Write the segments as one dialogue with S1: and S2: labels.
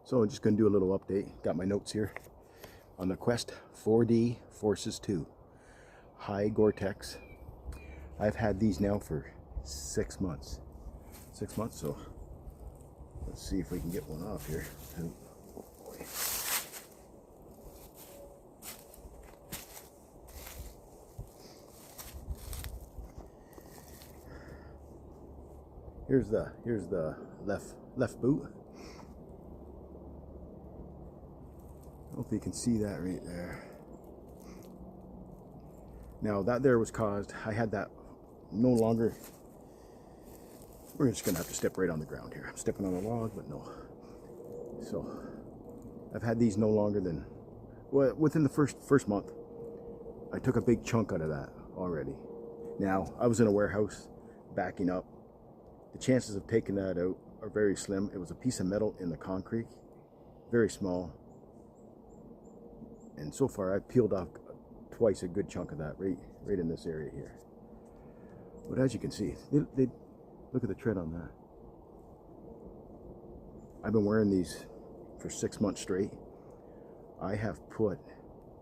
S1: So I'm just going to do a little update. Got my notes here on the Quest 4D Forces 2 high Gore-Tex. I've had these now for 6 months. 6 months, so let's see if we can get one off here. Oh, boy. Here's the left boot. I hope you can see that right there. Now that there was caused, I had that no longer. We're just gonna have to step right on the ground here. I'm stepping on a log, but no. So I've had these no longer than, well, within the first month. I took a big chunk out of that already. Now I was in a warehouse backing up. The chances of taking that out are very slim. It was a piece of metal in the concrete, very small. And so far I've peeled off twice a good chunk of that right in this area here. But as you can see, they look at the tread on that. I've been wearing these for 6 months straight. I have put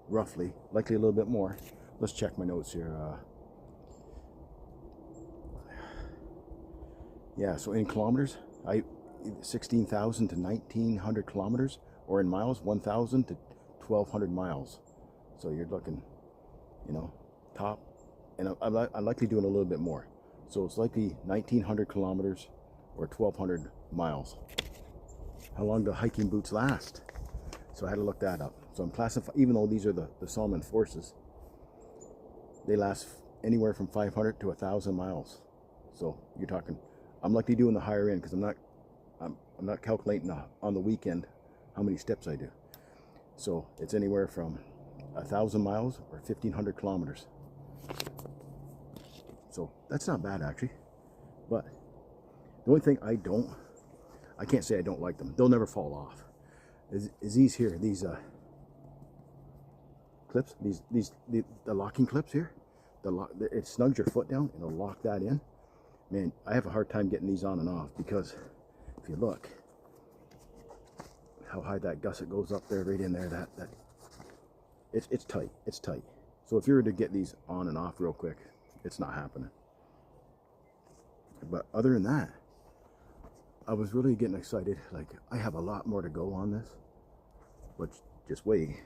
S1: roughly, likely a little bit more. Let's check my notes here. Yeah, so in kilometers, 16,000 to 1,900 kilometers, or in miles, 1,000 to 1,200 miles. So you're looking, you know, top, and I'm likely doing a little bit more. So it's likely 1,900 kilometers or 1,200 miles. How long do hiking boots last? So I had to look that up. So I'm classifying, even though these are the Salomon Forces, they last anywhere from 500 to 1,000 miles. So you're talking, I'm likely doing the higher end because I'm not calculating on the weekend how many steps I do. So it's anywhere from 1,000 miles or 1,500 kilometers. So that's not bad actually. But the only thing I can't say I don't like them. They'll never fall off. Is these here, these clips, the locking clips here. It snugs your foot down and it'll lock that in. Man, I have a hard time getting these on and off because if you look how high that gusset goes up there, right in there, it's tight. It's tight. So if you were to get these on and off real quick, it's not happening. But other than that, I was really getting excited. Like, I have a lot more to go on this, but just wait.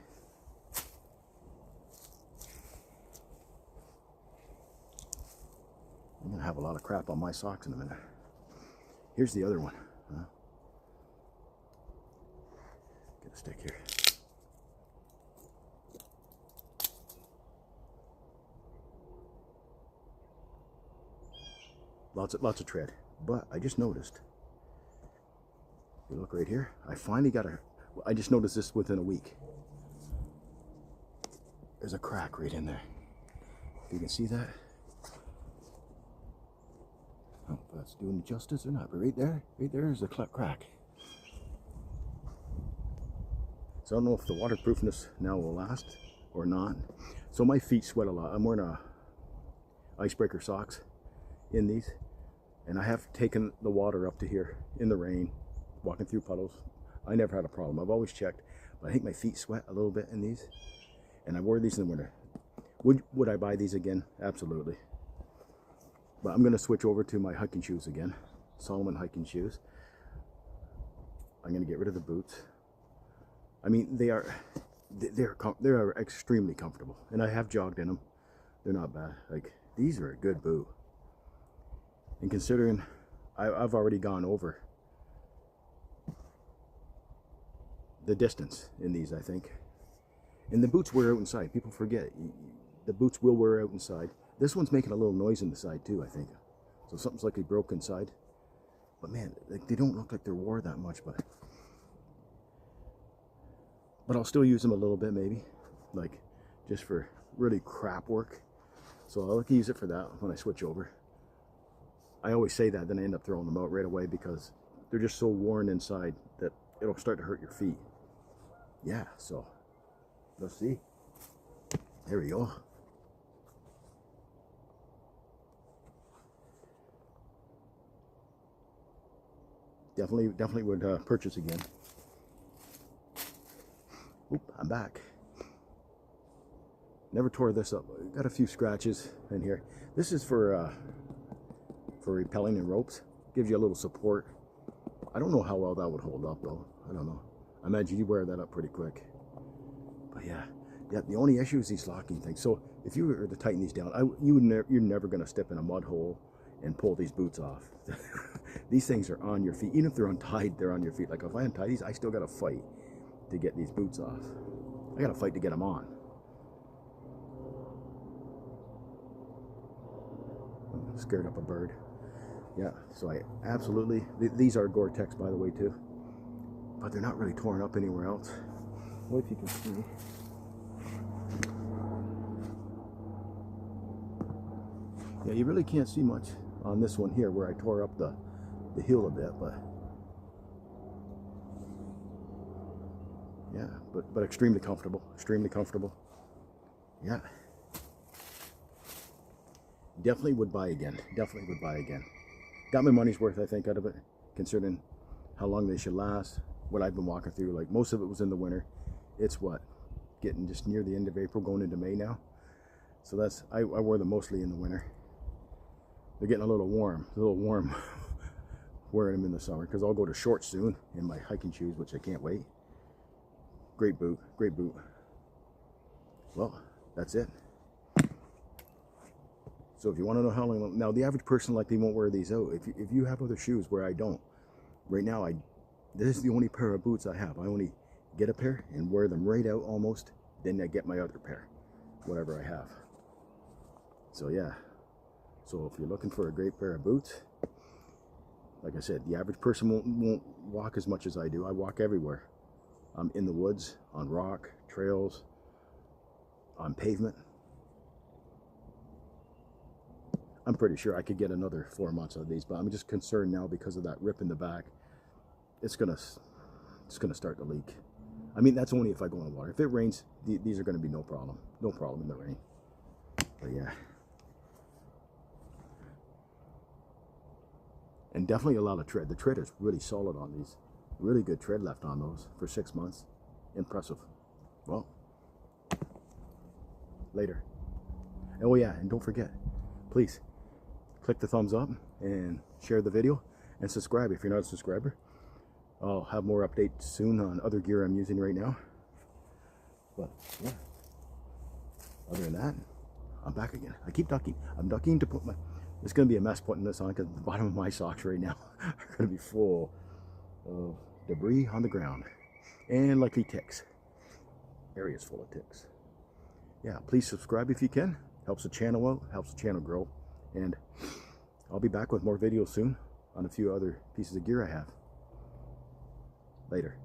S1: I'm gonna have a lot of crap on my socks in a minute. Here's the other one. Get a stick here. Lots of tread, but I just noticed. You look right here. I finally got I just noticed this within a week. There's a crack right in there. You can see that. I don't know if that's doing justice or not, but right there is a crack. So I don't know if the waterproofness now will last or not. So my feet sweat a lot. I'm wearing icebreaker socks in these, and I have taken the water up to here in the rain, walking through puddles. I never had a problem. I've always checked, but I think my feet sweat a little bit in these, and I wore these in the winter. Would I buy these again? Absolutely. But I'm going to switch over to my hiking shoes again, Salomon hiking shoes. I'm going to get rid of the boots. I mean, they're extremely comfortable, and I have jogged in them. They're not bad. Like, these are a good boot. And considering I've already gone over the distance in these, I think. And the boots wear out inside. People forget. The boots will wear out inside. This one's making a little noise in the side too, I think. So something's likely broke inside. But man, they don't look like they're wore that much, but I'll still use them a little bit maybe. Like, just for really crap work. So I'll use it for that when I switch over. I always say that, then I end up throwing them out right away because they're just so worn inside that it'll start to hurt your feet. Yeah, so let's see. There we go. Definitely would purchase again. Oop, I'm back. Never tore this up. Got a few scratches in here. This is for repelling in ropes. Gives you a little support. I don't know how well that would hold up though. I don't know. I imagine you wear that up pretty quick. But yeah, the only issue is these locking things. So if you were to tighten these down, you're never going to step in a mud hole and pull these boots off. These things are on your feet. Even if they're untied, they're on your feet. Like if I untie these, I still got to fight to get these boots off. I got to fight to get them on. Scared up a bird. Yeah, so I absolutely, these are Gore-Tex by the way too, but they're not really torn up anywhere else. What if you can see? Yeah, you really can't see much on this one here where I tore up the heel a bit, but yeah, but extremely comfortable, extremely comfortable. Yeah. Definitely would buy again. Definitely would buy again. Got my money's worth, I think, out of it, considering how long they should last. What I've been walking through, like most of it was in the winter. It's what, getting just near the end of April, going into May now. So that's, I wore them mostly in the winter. They're getting a little warm wearing them in the summer, because I'll go to shorts soon in my hiking shoes, which I can't wait. Great boot, great boot. Well, that's it. So if you want to know how long, now the average person likely won't wear these out. If you have other shoes where I don't, right now this is the only pair of boots I have. I only get a pair and wear them right out almost, then I get my other pair, whatever I have. So yeah, so if you're looking for a great pair of boots, like I said, the average person won't walk as much as I do. I walk everywhere. I'm in the woods, on rock, trails, on pavement. I'm pretty sure I could get another 4 months of these, but I'm just concerned now because of that rip in the back. It's gonna start to leak. I mean, that's only if I go in the water. If it rains, these are gonna be no problem. No problem in the rain. But yeah. And definitely a lot of tread. The tread is really solid on these. Really good tread left on those for 6 months. Impressive. Well, later. Oh yeah, and don't forget, please, click the thumbs up and share the video and subscribe if you're not a subscriber. I'll have more updates soon on other gear I'm using right now. But yeah, other than that, I'm back again. I keep ducking. I'm ducking to put my, it's going to be a mess putting this on because the bottom of my socks right now are going to be full of debris on the ground and likely ticks. Area's full of ticks. Yeah, please subscribe if you can. Helps the channel out, helps the channel grow. And I'll be back with more videos soon on a few other pieces of gear I have. Later.